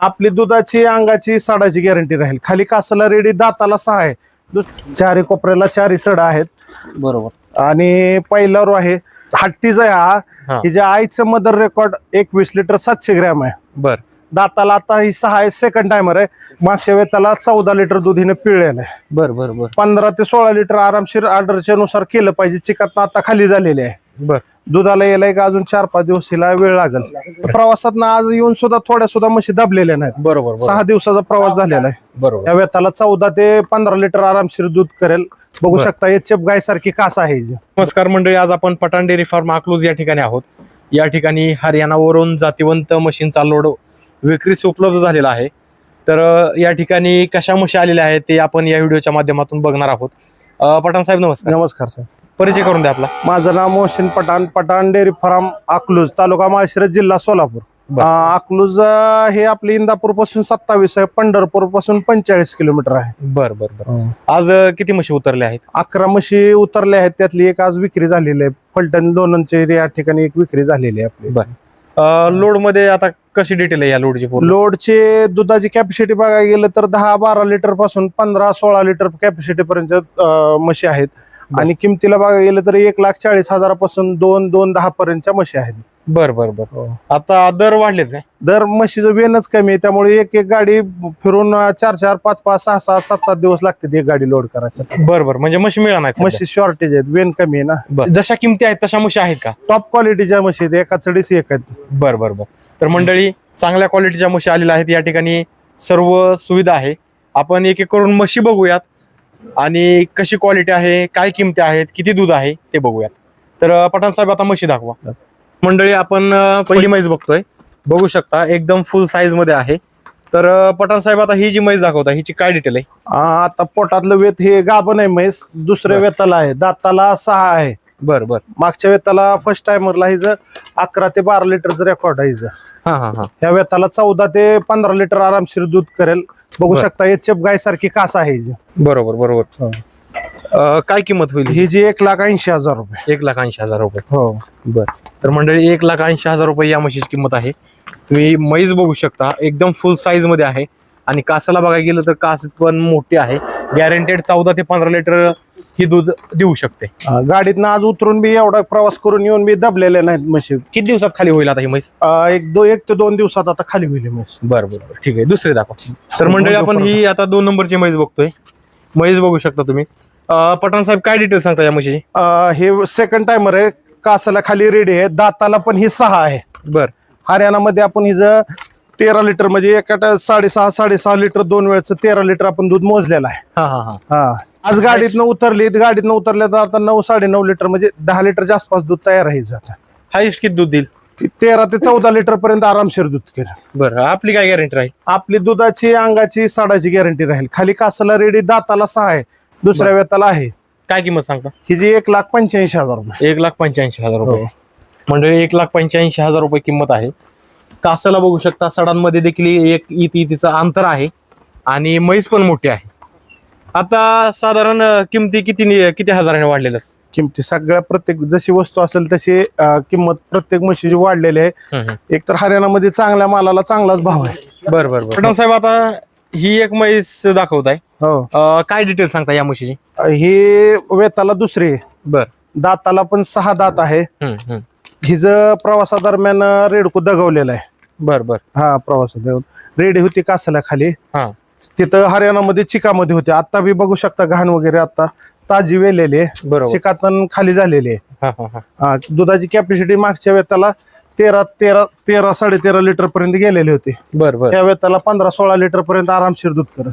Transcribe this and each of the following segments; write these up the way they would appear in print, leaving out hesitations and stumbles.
आपली दुधाची अंगाची सडाची गॅरंटी राहील. खाली कासाला रेडी, दाताला 6 आहे. चारी कोपऱ्याला 4 सड आहेत. बरोबर. आणि पहिल्यावर आहे हट्टीचा आहे हा. हिच्या आईचं मदर रेकॉर्ड 21 लिटर 700 ग्रॅम आहे. बर. दाताला आता ही 6 आहे, सेकंड टायमर आहे. मागच्या वेळेला 14 लिटर दूध हिने पिळलेलं आहे. बर बर बर. 15 ते 16 लिटर आरामशीर ऑर्डरच्या नुसार केलं पाहिजे. चिकात आता खाली झालेले आहे. बर. दुधाला यायला एक अजून 4-5 दिवस हिला वेळ लागेल. प्रवासात आज येऊन सुद्धा थोड्या सुद्धा म्हशी दाबलेल्या नाहीत. बरोबर. 6 दिवसाचा प्रवास झालेला आहे. बरोबर. या वेताला 14 ते 15 लिटर आरामशीर दूध करेल. बघू शकता एचएफ गाय सारखी कास आहे. नमस्कार मंडळी, आज आपण पठाण डेअरी फार्म अकलूज या ठिकाणी आहोत. या ठिकाणी हरियाणावरून जातीवंत मशीनचा लोड विक्रीस उपलब्ध झालेला आहे. तर या ठिकाणी कशा म्हशी आलेल्या आहेत ते आपण या व्हिडिओच्या माध्यमातून बघणार आहोत. पठाण साहेब नमस्कार. नमस्कार सर. परिचय करून द्या आपला. माझं नाव मोहसिन पठाण, पठाण डेअरी फार्म अकलूज, तालुका माळशिरस, जिल्हा सोलापूर. अकलूज हे आपले इंदापूर पासून 27 आहे, पंढरपूर पासून 45 किलोमीटर आहे. बर बर बर. आज किती म्हशी उतरल्या आहेत? 11 म्हशी उतरल्या आहेत. त्यातली एक आज विक्री झालेली आहे. फलटण लोणंदचे या ठिकाणी एक विक्री झालेली आहे आपली. बर. लोड मध्ये आता कशी डिटेल आहे या लोडची? लोडचे दुधाची कॅपॅसिटी बघायला गेलं तर 10-12 लिटर पासून 15-16 लिटर कॅपॅसिटी पर्यंत म्हशी आहेत. आणि किमतीला बघायला गेलं तर 1,40,000 पासून 2-2.10 पर्यंतच्या म्हशी आहेत. बर बर बर. आता दर वाढलेच आहे. दर म्हशीचं वेनच कमी आहे, त्यामुळे एक गाडी फिरून 4-4, 5-5, 6-6, 7-7 दिवस लागते एक गाडी लोड करायचं. बरोबर. म्हणजे म्हशी मिळणार नाही. म्हशी शॉर्टेज आहेत, वेन कमी आहे ना. जशा किमती आहेत तशा म्हशी आहेत का? टॉप क्वालिटीच्या म्हशी आहेत, एका चढीस एक आहेत. बर बर बर. तर मंडळी, चांगल्या क्वालिटीच्या म्हशी आलेल्या आहेत. या ठिकाणी सर्व सुविधा आहे. आपण एक एक करून म्हशी बघूयात आणि कशी क्वालिटी आहे, काय किमती आहेत, किती दूध आहे ते बघूयात. तर पठाण साहेब आता म्हशी दाखवा. मंडळी, आपण पहिली म्हैस बघतोय. बघू शकता एकदम फुल साईज मध्ये आहे. तर पठाण साहेब आता ही जी म्हैस दाखवता हिची काय डिटेल आहे? आता पोटातलं वेत हे गाभण आहे म्हैस, दुसऱ्या वेताला आहे, दाताला 6 आहे. बर बर. मागच्या वेताला फर्स्ट टायमरला हिचं 11 ते 12 लिटरचं रेकॉर्ड आहे हिचं. ह्या वेताला 14 ते 15 लिटर आरामशीर दूध करेल. बघू शकता एचएफ गाय सारखी कास आहे हिची. बरोबर बरोबर. काय किंमत होईल ही जी 1,80,000 रुपये? 1,80,000 रुपये. हो. बर. तर मंडळी, 1,80,000 रुपये या म्हशीची किंमत आहे. तुम्ही म्हैस बघू शकता एकदम फुल साईज मध्ये आहे. आणि कासाला बघायला गेलं तर कास पण मोठी आहे. गॅरंटेड 14 ते 15 लिटर ही दूध देऊ शकते. गाडीतनं आज उतरून बी एवढा प्रवास करून येऊन बी दबलेले नाहीत म्हशी. किती दिवसात खाली होईल आता ही म्हैस? 1 ते 2 दिवसात आता खाली होईल म्हैस. बरं बरं, ठीक आहे. दुसरे दाखवा. तर मंडळी, आपण ही आता 2 नंबरची म्हैस बघतोय. म्हैस बघू शकता तुम्ही. पठाण साहेब, काय डिटेल सांगता या म्हशीची? हे सेकंड टायमर आहे, कासाला खाली रेडी आहे, दाताला पण ही 6 आहे. बर. हरियाणामध्ये आपण हिचं 13 लिटर म्हणजे एका 6.5 लिटर 2 वेळचं 13 लिटर आपण दूध मोजलेलं आहे. हा हा हा. हा. आज गाडीतनं उतरल्या तर आता 9-9.5 लिटर म्हणजे 10 लिटरच्या आसपास दूध तयार आहे हिचं. हायस्ट किती दूध देईल? 13 ते 14 लिटर पर्यंत आरामशीर दूध केलं. बरं. आपली काय गॅरंटी राहील? आपली दुधाची अंगाची सडाची गॅरंटी राहील. खाली कासाला रेडी, दाताला 6 आहे, दुसऱ्या वेताला आहे. काय किंमत सांगता? ही जी 1,85,000 रुपये. 1,85,000 रुपये. मंडळी, 1,85,000 रुपये किंमत आहे. कासाला बघू शकता, सडांमध्ये देखील एक इतीचं अंतर आहे आणि म्हैस पण मोठी आहे. आता साधारण किमती किती हजाराने वाढलेल्या? किमती सगळ्या प्रत्येक जशी वस्तू असेल तशी किंमत प्रत्येक म्हशीची वाढलेली आहे. एकतर हरियाणामध्ये चांगल्या मालाला चांगलाच भाव आहे. बरं बरं. पठाण साहेब, आता ही एक म्हैस दाखवताय. हो. काय डिटेल सांगता या म्हशीची? ही वेताला दुसरी आहे. बर. दाताला पण 6 दात आहे. हिचं प्रवासादरम्यान रेडकू दगवलेला आहे. बर बर. हा, प्रवासात रेडी होती कासाला खाली. हा. तिथं हरियाणामध्ये चिकामध्ये होते. आता बी बघू शकता घाण वगैरे आता ताजी वेलेली आहे. बरोबर. चिकातून खाली झालेली आहे. दुधाची कॅपॅसिटी मागच्या वेताला 13-13 लिटर पर्यंत गेलेली होती. बर बर. त्या वेताला 15-16 लिटर पर्यंत आरामशीर दूध करत.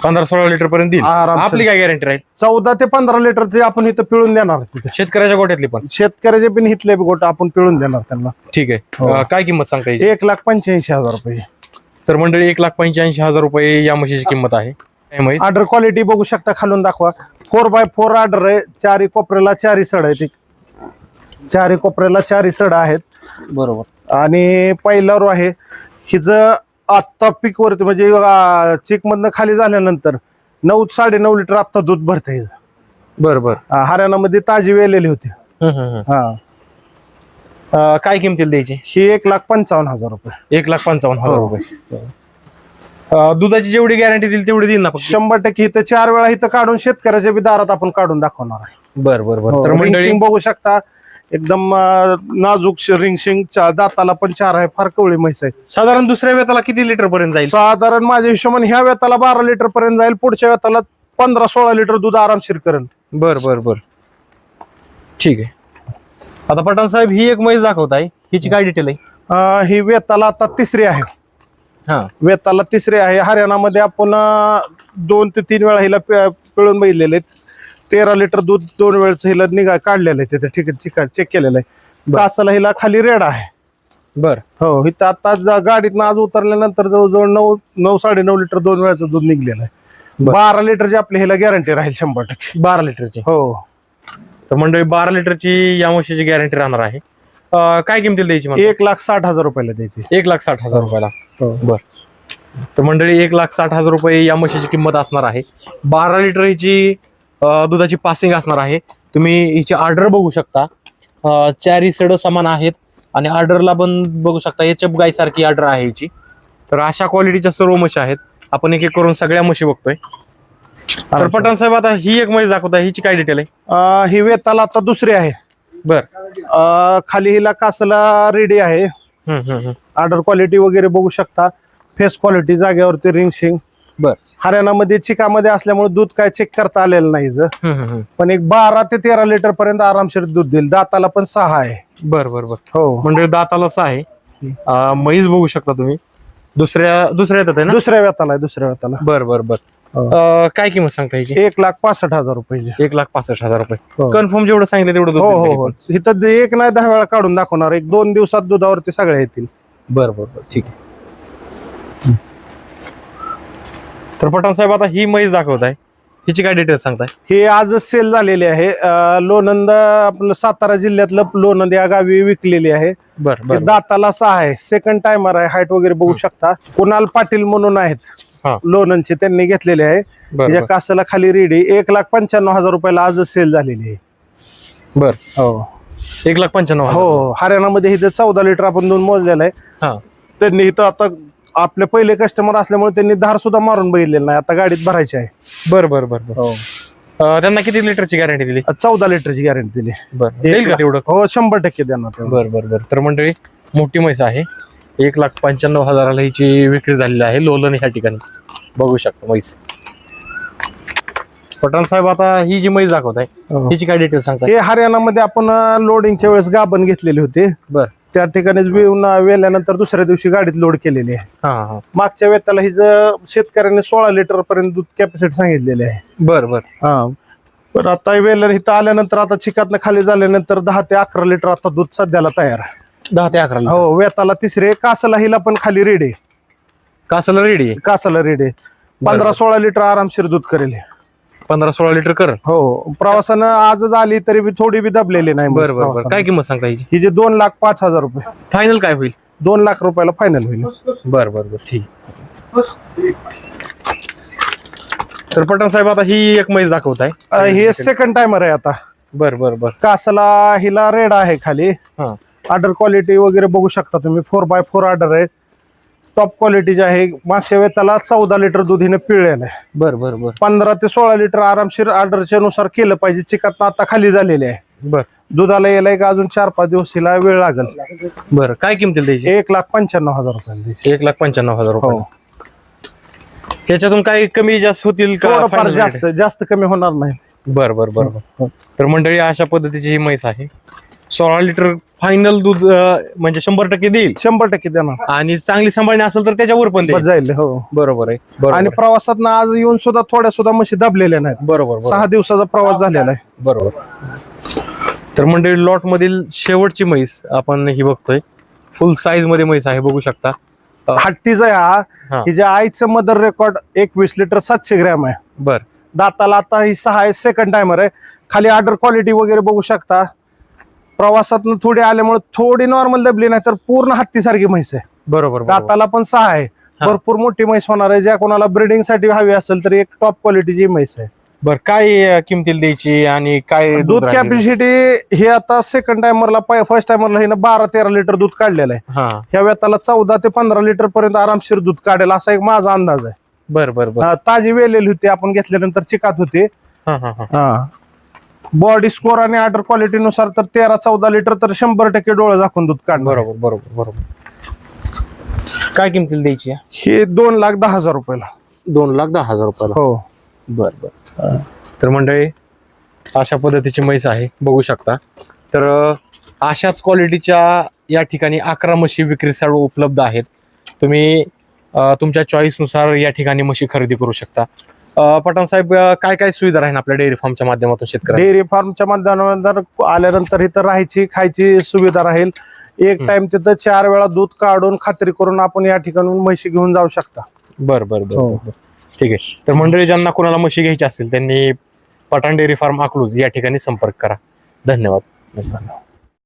15-16 लिटर पर्यंत देईल. आपली काय गॅरंटी राहील? 14 ते 15 लिटरचे आपण इथं पिळून देणार. तिथे शेतकऱ्याच्या गोट्यातली पण? शेतकऱ्याचे पण इथले गोट आपण पिळून देणार त्यांना. ठीक आहे. काय किंमत सांगता येईल? 1,85,000 रुपये. तर मंडळी, 1,85,000 रुपये या म्हशीची किंमत आहे. ऑर्डर क्वालिटी बघू शकता, खालून दाखवा. 4x4 ऑर्डर आहे. 4 कोपऱ्याला 4 सड आहे. 4 कोपऱ्याला 4 सड आहेत. बरोबर. आणि पहिल्यावर आहे हिचं आत्ता पीक वरती म्हणजे चिक मधनं खाली झाल्यानंतर 9-9.5 लिटर आत्ता दूध भरते. बरोबर. हरियाणामध्ये ताजी वेलेली होती. हा. काय किमतीला द्यायची? ही 1,55,000 रुपये. 1,55,000 हो. रुपये. दुधाची जेवढी गॅरंटी दिली तेवढी देईल ना फक्त? 100% इथं 4 वेळा इथं काढून शेतकऱ्याच्या बी दारात आपण काढून दाखवणार आहे. बर बर बर. तर रिंग मंडळी शिंग बघू शकता, एकदम नाजूक रिंग शिंग, दाताला पण 4 आहे, फार कवळी म्हैस आहे. साधारण दुसऱ्या वेताला किती लिटर पर्यंत जाईल? साधारण माझ्या हिशोबाने ह्या वेताला 12 लिटर पर्यंत जाईल, पुढच्या वेताला 15-16 लिटर दूध आरामशीर करेल. बर बर बर, ठीक आहे. आता पठाण साहेब, ही एक म्हैस दाखवताय, हिची काय डिटेल आहे? ही वेताला आता 3री आहे. हा. वेताला 3री आहे. हरियाणामध्ये आपण 2 ते 3 वेळा हिला पिळून बघितलेले आहेत. 13 लिटर दूध 2 वेळचं हिला काढलेलं आहे, तिथे ठीक चेक केलेलं आहे. कासाला हिला खाली रेड आहे. बर. हो, इथं आता गाडीतनं आज उतरल्यानंतर जवळजवळ 9-9.5 लिटर 2 वेळचं दूध निघलेलं आहे. 12 लिटरची आपली हिला गॅरंटी राहील 100%. 12 लिटरची? हो. तर मंडळी 12 लिटरची या म्हशीची गॅरंटी राहणार आहे. काय किमतीला द्यायची? 1,60,000 रुपयाला द्यायची. 1,60,000 रुपयाला. हो. बर. तर मंडळी 1,60,000 रुपये या म्हशीची किंमत असणार आहे. 12 लिटर हिची दुधाची पासिंग असणार आहे. तुम्ही हिची ऑर्डर बघू शकता, 4 सड समान आहेत आणि ऑर्डरला पण बघू शकता एचएफ गाय सारखी ऑर्डर आहे हिची. तर अशा क्वालिटीच्या सर्व म्हशी आहेत. आपण एक एक करून सगळ्या म्हशी बघतोय. तर पठाण साहेब, आता ही एक म्हैस दाखवता, हिची काय डिटेल आहे? ही वेताला आता 2री आहे. बर. खाली हिला कासला रेडी आहे. ऑर्डर क्वालिटी वगैरे बघू शकता, फेस क्वालिटी, जागेवरती रिंग शिंग. बर. हरियाणामध्ये चिकामध्ये असल्यामुळे दूध काय चेक करता आलेलं नाही, पण एक 12 ते 13 लिटर पर्यंत आरामशीर दूध देईल. दाताला पण 6 आहे. बर बर बर. हो. म्हणजे दातालाच आहे. म्हैस बघू शकता तुम्ही, दुसऱ्या येतात आहे ना? दुसऱ्या वेताला आहे, दुसऱ्या वेताला. बर बर बर. काय किंमत सांगता याची? 1,65,000 रुपये. 1,65,000 रुपये. हो. कन्फर्म जेवढं सांगितलं तेवढं दूध हो देईल हो का हो. ही इथं 1 नाही 10 वेळा काढून दाखवणार. 1-2 दिवसात दुधावरती सगळ्या येतील. पण? बर बर बर, ठीक आहे. तर पठाण साहेब, आता ही म्हैस दाखवताय, हिची काय डिटेल्स सांगताय? हे आजच सेल झालेली आहे. लोणंद, आपलं सातारा जिल्ह्यातलं लोणंद या गावी विकलेली आहे. बर हे बर. दाताला 6 आहे. सेकंड टायमर आहे. हाईट वगैरे बघू शकता. कुणाल पाटील म्हणून आहेत हा. लोणंदचे, त्यांनी घेतलेले आहे. बर या कासाला खाली रेडी 1,95,000 रुपयाला आजच सेल झालेली आहे. बर. हो 1,95,000. हो. हरियाणामध्ये इथं 14 लिटर आपण दूध मोजलेलं आहे. हा. त्यांनी इथं आता आपले पहिले कस्टमर असल्यामुळे त्यांनी धार सुद्धा मारून बघितलेलं नाही. आता गाडीत भरायची आहे. बर बर बर बर. हो. त्यांना किती लिटरची गॅरंटी दिली? 14 लिटरची गॅरंटी दिली. बर. देईल का तेवढं? हो, 100% देणार तेवढं. बर बर बर. तर मंडळी, मोठी म्हैस आहे. 1,95,000 हिची विक्री झालेली आहे लोलन ह्या ठिकाणी. बघू शकता म्हैस. पठाण साहेब, आता ही जी म्हैस दाखवत आहे, हो. हिची काय डिटेल सांगताय? हे हरियाणामध्ये आपण लोडिंगच्या वेळेस गाभण घेतलेले होते. बर. त्या ठिकाणीच वेल्यानंतर दुसऱ्या दिवशी गाडीत लोड केलेली आहे. हा हा. मागच्या वेताला ही शेतकऱ्यांनी 16 लिटर पर्यंत दूध कॅपॅसिटी सांगितलेली आहे. बर बर. हा. पण आता वेल्या इथं आल्यानंतर, आता चिकातनं खाली झाल्यानंतर 10 ते 11 लिटर आता दूध सध्याला तयार आहे. 10 ते 11 हो. वेताला 3री, कासाला हिला पण खाली रेडी. कासाला रेडी आहे? कासाला रेडी 15-16 लिटर आरामशीर दूध करेल. 15-16 लिटर कर. हो. प्रवासानं आजच आली तरी बी थोडी बी दबलेली नाही. बर बर बर. काय किंमत सांगता हिची? ही जे 2,05,000 रुपये. फायनल काय होईल? 2 लाख रुपयाला फायनल होईल. बर बर बर, ठीक. तर पठाण साहेब, आता ही एक म्हैस दाखवताय, हे सेकंड टायमर आहे आता. बर बर बर. कासाला हिला रेड आहे खाली. हा. ऑर्डर क्वालिटी वगैरे बघू शकता तुम्ही. 4x4 ऑर्डर आहे. टॉप क्वालिटीचे आहे. मागच्या वेताला 14 लिटर दूध हिने पिळलेलं आहे. बर बर बर. 15 ते 16 लिटर आरामशीर ऑर्डरच्या नुसार केलं पाहिजे. चिकात आता खाली झालेले आहे. बर. दुधाला यायला एक अजून 4-5 दिवस हिला वेळ लागेल. बर. काय किमतीला द्यायची? 1,95,000 रुपये. 1,95,000 रुपये. हो. त्याच्यातून काही कमी जास्त होतील का? थोडंफार final जास्त rate? जास्त कमी होणार नाही. बर बर बर बर. तर मंडळी, अशा पद्धतीची ही म्हैस आहे. 16 लिटर फायनल दूध म्हणजे 100% देईल. 100% देणार. आणि चांगली सांभाळणी असेल तर त्याच्यावर पण देईल. जाईल. हो. बरोबर आहे. बरोबर आणि आहे. प्रवासात आज येऊन सुद्धा थोड्या सुद्धा म्हशी दबलेल्या नाहीत. बरोबर 6 दिवसाचा प्रवास झालेला आहे. बरोबर. तर मंडळी, लॉट मधील शेवटची म्हैस आपण ही बघतोय. फुल साईज मध्ये म्हैस आहे, बघू शकता. हट्टीचा हा. हा. हिच्या आईचं मदर रेकॉर्ड 21 लिटर 700 ग्रॅम आहे. बर. दाताला आता ही 6 आहे. सेकंड टायमर आहे. खाली ऑर्डर क्वालिटी वगैरे बघू शकता. प्रवासात थोडी आल्यामुळे थोडी नॉर्मल दबली नाही तर पूर्ण हत्तीसारखी म्हैस आहे. बरोबर. दाताला पण 6 आहे. भरपूर मोठी म्हैस होणार आहे. ज्या कोणाला ब्रीडिंग साठी हवी असेल तर एक टॉप क्वालिटीची म्हैस आहे. बर काय किमतीला द्यायची आणि काय दूध राहिलेलं? कॅपॅसिटी हे आता सेकंड टायमरला फर्स्ट टायमरला हिनं 12-13 लिटर दूध काढलेलं आहे. हा ह्या वेताला 14 ते 15 लिटर पर्यंत आरामशीर दूध काढेल असा एक माझा अंदाज आहे. बर बर बर. ताजी वेलेली होती, आपण घेतल्यानंतर चिकात होते. हा हा हा. बॉडी स्कोर आणि ऑर्डर क्वालिटी नुसार तर 13-14 लिटर तर 100% डोळे झाकून दूध काढणार. बरोबर बरोबर बरोबर. काय किमतीला द्यायची? हे 2,10,000 रुपयाला. 2,10,000 रुपयाला. हो. बर बर. तर मंडळी अशा पद्धतीची म्हैस आहे, बघू शकता. तर अशाच क्वालिटीच्या या ठिकाणी 11 म्हशी विक्रीसाठी उपलब्ध आहेत. तुम्ही तुमच्या चॉईसनुसार या ठिकाणी म्हशी खरेदी करू शकता. पठाण साहेब, काय काय सुविधा राहील आपल्या डेअरी फार्मच्या माध्यमातून शेतकऱ्यांना? डेअरी फार्मच्या माध्यमातून आल्यानंतर इथं राहायची खायची सुविधा राहील. एक टाइम तिथं 4 वेळा दूध काढून खात्री करून आपण या ठिकाणून म्हशी घेऊन जाऊ शकता. बर बर बर. ठीक आहे. तर मंडळी, ज्यांना कोणाला म्हशी घ्यायची असेल त्यांनी पठाण डेअरी फार्म अकलूज या ठिकाणी संपर्क करा. धन्यवाद.